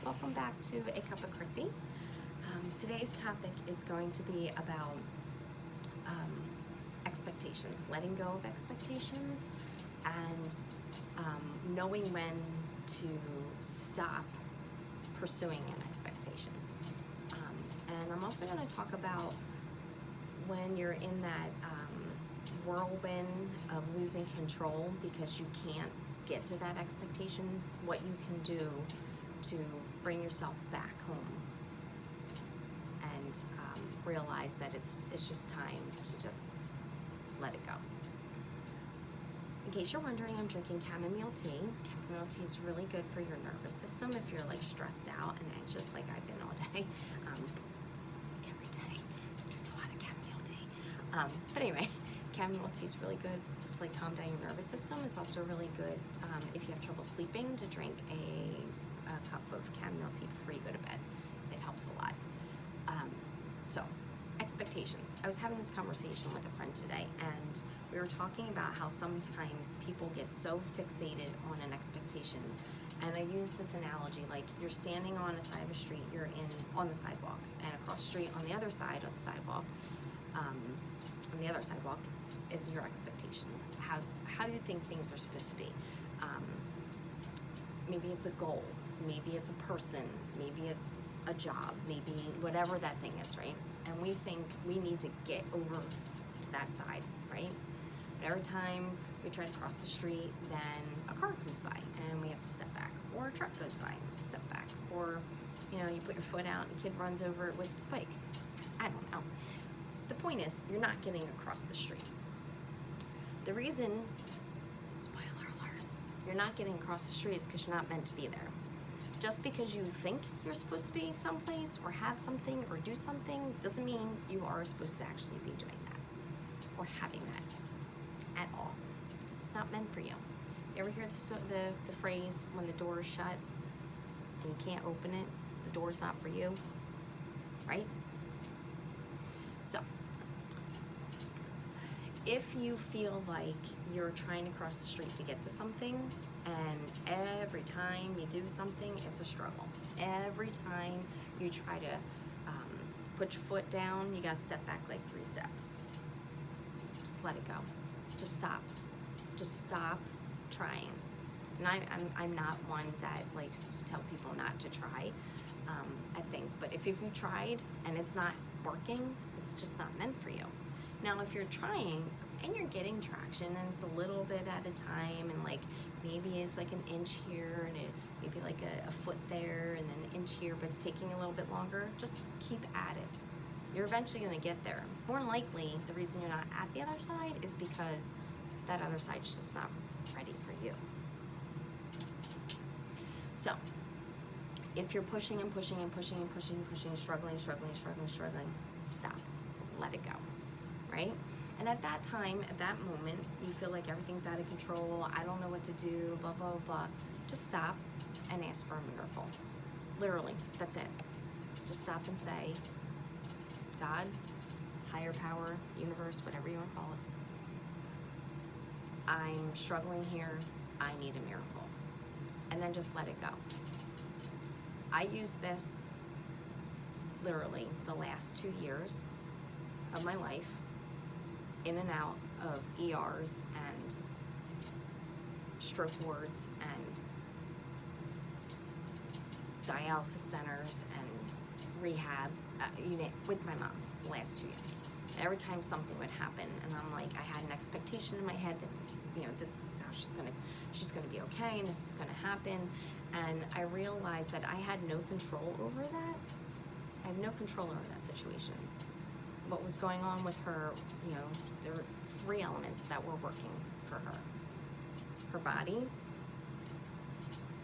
welcome back to A Cup of Chrissy. Today's topic is going to be about expectations, letting go of expectations, and knowing when to stop pursuing an expectation. And I'm also going to talk about when you're in that whirlwind of losing control because you can't get to that expectation, what you can do to bring yourself back home and realize that it's just time to just let it go. In case you're wondering, I'm drinking chamomile tea. Chamomile tea is really good for your nervous system if you're like stressed out and anxious like I've been all day. Seems like every day I drink a lot of chamomile tea. But anyway, chamomile tea is really good to like calm down your nervous system. It's also really good if you have trouble sleeping to drink a cup of chamomile tea before you go to bed. It helps a lot. So, expectations. I was having this conversation with a friend today, and we were talking about how sometimes people get so fixated on an expectation. And I use this analogy, like you're standing on the side of a street, you're on the sidewalk, and across the street on the other side of the sidewalk, is your expectation. How you think things are supposed to be. Maybe it's a goal, maybe it's a person, maybe it's a job, maybe whatever that thing is, right? And we think we need to get over to that side, right? But every time we try to cross the street, then a car comes by and we have to step back, or a truck goes by and step back, or you put your foot out and a kid runs over it with its bike. I don't know. The point is, you're not getting across the street. The reason, spoiler alert, you're not getting across the street is because you're not meant to be there. Just because you think you're supposed to be someplace or have something or do something doesn't mean you are supposed to actually be doing that or having that at all. It's not meant for you. You ever hear the phrase, when the door is shut and you can't open it, the door's not for you, right? So, if you feel like you're trying to cross the street to get to something, and every time you do something, it's a struggle. Every time you try to put your foot down, you gotta step back like 3 steps. Just let it go. Just stop. Just stop trying. And I'm not one that likes to tell people not to try at things, but if you've tried and it's not working, it's just not meant for you. Now, if you're trying and you're getting traction and it's a little bit at a time, and like maybe it's like an inch here and maybe like a foot there and then an inch here, but it's taking a little bit longer, just keep at it. You're eventually going to get there. More than likely, the reason you're not at the other side is because that other side's just not ready for you. So, if you're pushing and pushing and pushing and pushing and pushing, struggling, stop. Let it go, right? And at that time, at that moment, you feel like everything's out of control, I don't know what to do, blah, blah, blah. Just stop and ask for a miracle. Literally, that's it. Just stop and say, God, higher power, universe, whatever you want to call it, I'm struggling here, I need a miracle. And then just let it go. I use this literally the last 2 years of my life, in and out of ERs and stroke wards and dialysis centers and rehabs, with my mom the last 2 years. And every time something would happen, and I'm like, I had an expectation in my head that this is how she's gonna be okay, and this is gonna happen. And I realized that I had no control over that. I have no control over that situation. What was going on with her, there were 3 elements that were working for her. Her body,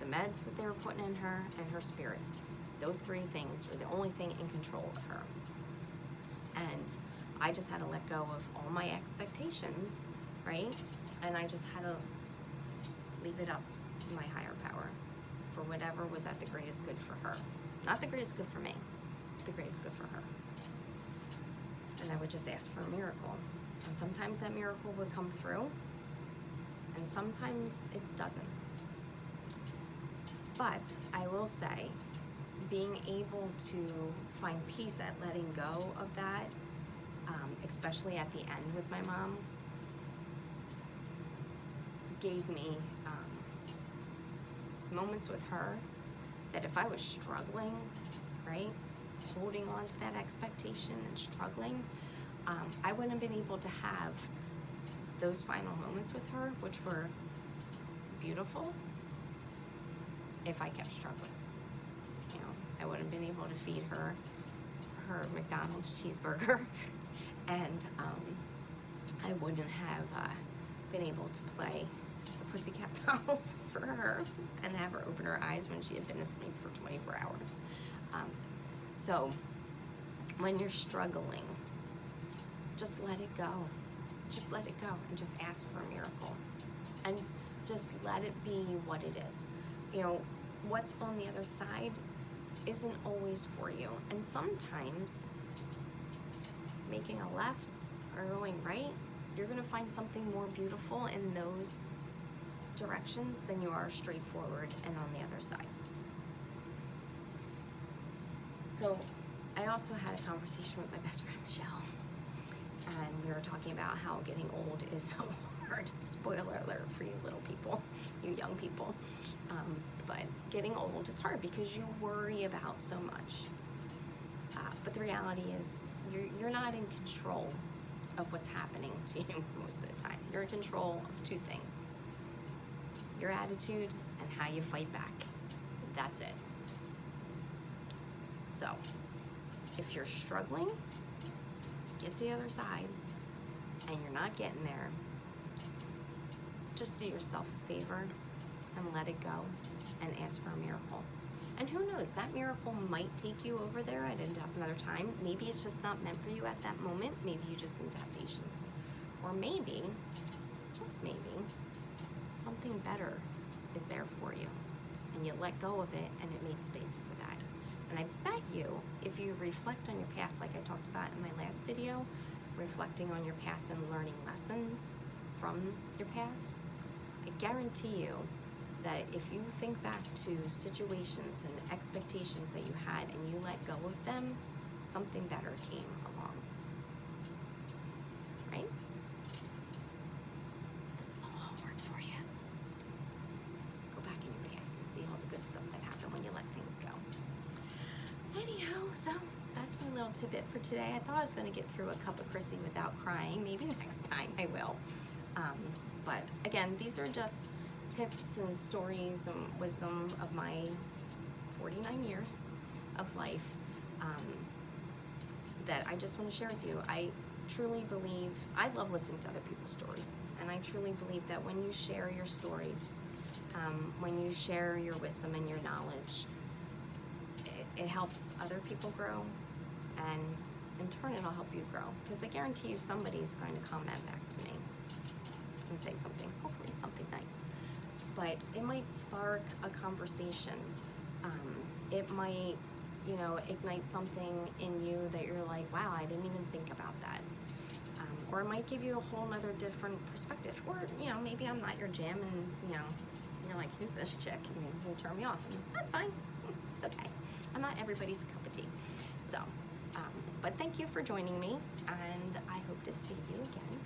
the meds that they were putting in her, and her spirit. Those 3 things were the only thing in control of her. And I just had to let go of all my expectations, right? And I just had to leave it up to my higher power for whatever was at the greatest good for her. Not the greatest good for me, the greatest good for her. And I would just ask for a miracle. And sometimes that miracle would come through, and sometimes it doesn't. But I will say being able to find peace at letting go of that, especially at the end with my mom, gave me moments with her that if I was struggling, right, holding on to that expectation and struggling, I wouldn't have been able to have those final moments with her, which were beautiful, if I kept struggling. You know, I wouldn't have been able to feed her McDonald's cheeseburger, and I wouldn't have been able to play the Pussycat Dolls for her and have her open her eyes when she had been asleep for 24 hours. So when you're struggling, just let it go. Just let it go and just ask for a miracle. And just let it be what it is. You know, what's on the other side isn't always for you. And sometimes making a left or going right, you're gonna find something more beautiful in those directions than you are straightforward and on the other side. So I also had a conversation with my best friend, Michelle, and we were talking about how getting old is so hard. Spoiler alert for you little people, you young people. But getting old is hard because you worry about so much. But the reality is you're not in control of what's happening to you most of the time. You're in control of two things: your attitude and how you fight back. That's it. So if you're struggling to get to the other side and you're not getting there, just do yourself a favor and let it go and ask for a miracle. And who knows, that miracle might take you over there at another time. Maybe it's just not meant for you at that moment. Maybe you just need to have patience. Or maybe, just maybe, something better is there for you. And you let go of it and it made space for that. And I bet you, if you reflect on your past, like I talked about in my last video, reflecting on your past and learning lessons from your past, I guarantee you that if you think back to situations and expectations that you had and you let go of them, something better came along. Right? That's a little homework for you. Go back in your past and see all the good stuff that happened when you let things go. Anyhow, so that's my little tidbit for today. I thought I was going to get through a cup of Chrissy without crying. Maybe next time I will. But again, these are just tips and stories and wisdom of my 49 years of life that I just want to share with you. I truly believe, I love listening to other people's stories, and I truly believe that when you share your stories, when you share your wisdom and your knowledge, it helps other people grow, and in turn it'll help you grow, because I guarantee you somebody's going to comment back to me and say something, hopefully something nice. But it might spark a conversation. It might, you know, ignite something in you that you're like, wow, I didn't even think about that. Or it might give you a whole nother different perspective. Or, you know, maybe I'm not your jam and, you know, you're like, who's this chick? And you'll turn me off. And that's fine. It's okay. I'm not everybody's cup of tea. So, but thank you for joining me, and I hope to see you again